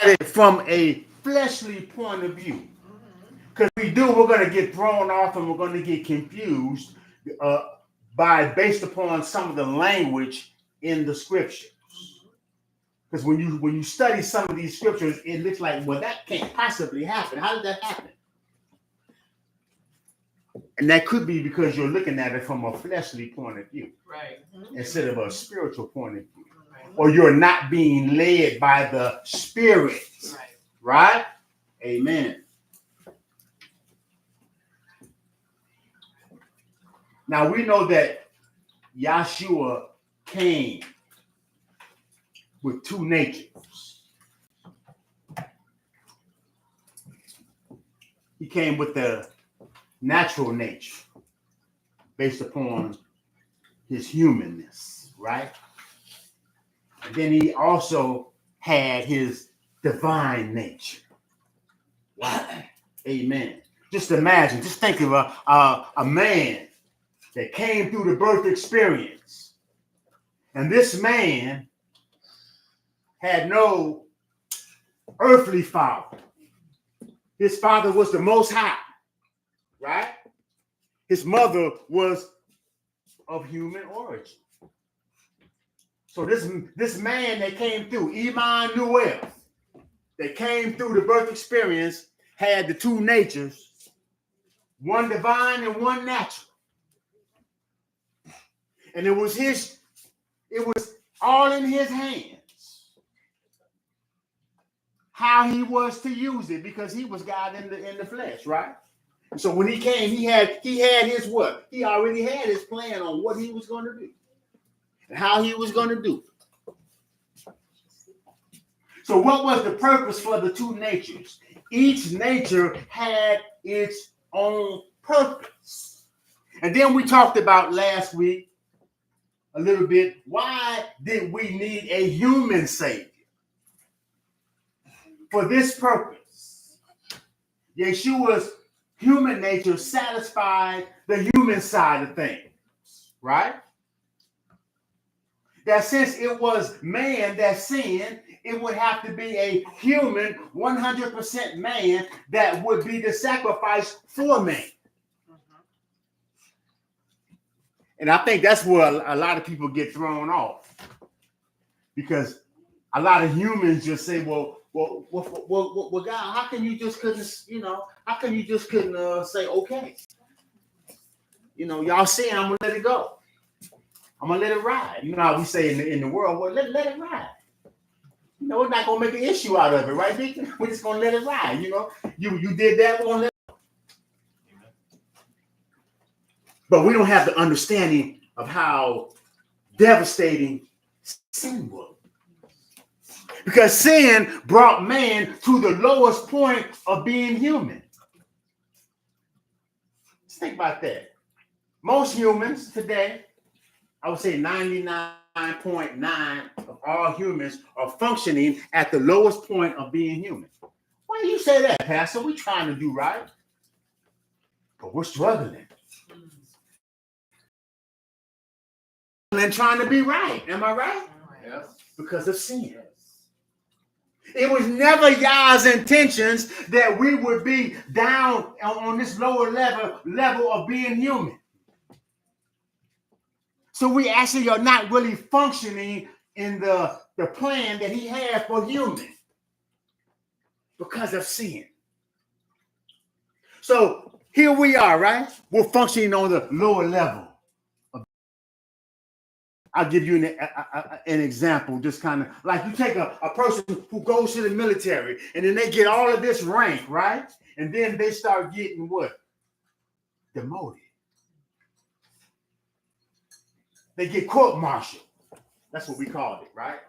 it from a fleshly point of view. Because we're going to get thrown off and we're going to get confused uh, based upon some of the language in the scriptures. Because when you study some of these scriptures, it looks like, well, that can't possibly happen. How did that happen? And that could be because you're looking at it from a fleshly point of view, right, instead of a spiritual point of view, or you're not being led by the Spirit, right? Amen. Now we know that Yahshua came with two natures. He came with the natural nature based upon his humanness, right? And then he also had his divine nature. Wow. Amen. Just imagine, just think of a man that came through the birth experience. And this man had no earthly father. His father was the Most High, right? His mother was of human origin. So this man that came through, Emmanuel, that came through the birth experience, had the two natures, one divine and one natural. And it was all in his hands how he was to use it, because he was God in the flesh, right? And so when he came, he had his what? He already had his plan on what he was going to do and how he was going to do it. So what was the purpose for the two natures? Each nature had its own purpose. And then we talked about last week a little bit, why did we need a human savior? For this purpose. Yeshua's human nature satisfied the human side of things, right? That since it was man that sinned, it would have to be a human, 100% man that would be the sacrifice for man. And I think that's where a lot of people get thrown off, because a lot of humans just say, well, God, how can you just couldn't say, okay, y'all saying I'm gonna let it go, I'm gonna let it ride. You know how we say in the world, well, let it ride. We're not gonna make an issue out of it, right, Deacon? We're just gonna let it ride. You did that, we're gonna let it. But we don't have the understanding of how devastating sin was. Because sin brought man to the lowest point of being human. Just think about that. Most humans today, I would say 99.9 of all humans are functioning at the lowest point of being human. Why do you say that, Pastor? We're trying to do right, but we're struggling. And trying to be right. Am I right? Yes. Because of sin. It was never Yah's intentions that we would be down on this lower level of being human. So we actually are not really functioning in the plan that he had for human because of sin. So here we are, right? We're functioning on the lower level. I'll give you an example, just kind of like you take a person who goes to the military and then they get all of this rank, right? And then they start getting what? Demoted. They get court-martialed. That's what we called it, right?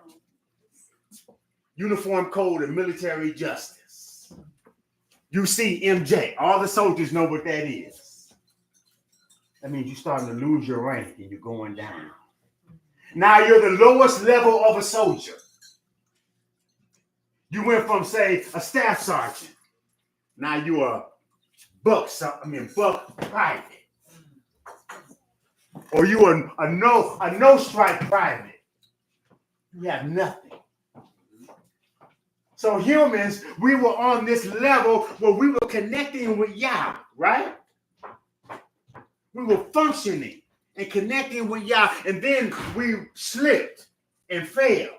Uniform Code of Military Justice. UCMJ. All the soldiers know what that is. That means you're starting to lose your rank and you're going down. Now you're the lowest level of a soldier. You went from, say, a staff sergeant. Now you are buck private. Or you are a no strike private. You have nothing. So humans, we were on this level where we were connecting with Yah, right? We were functioning and connecting with Yah, and then we slipped and failed.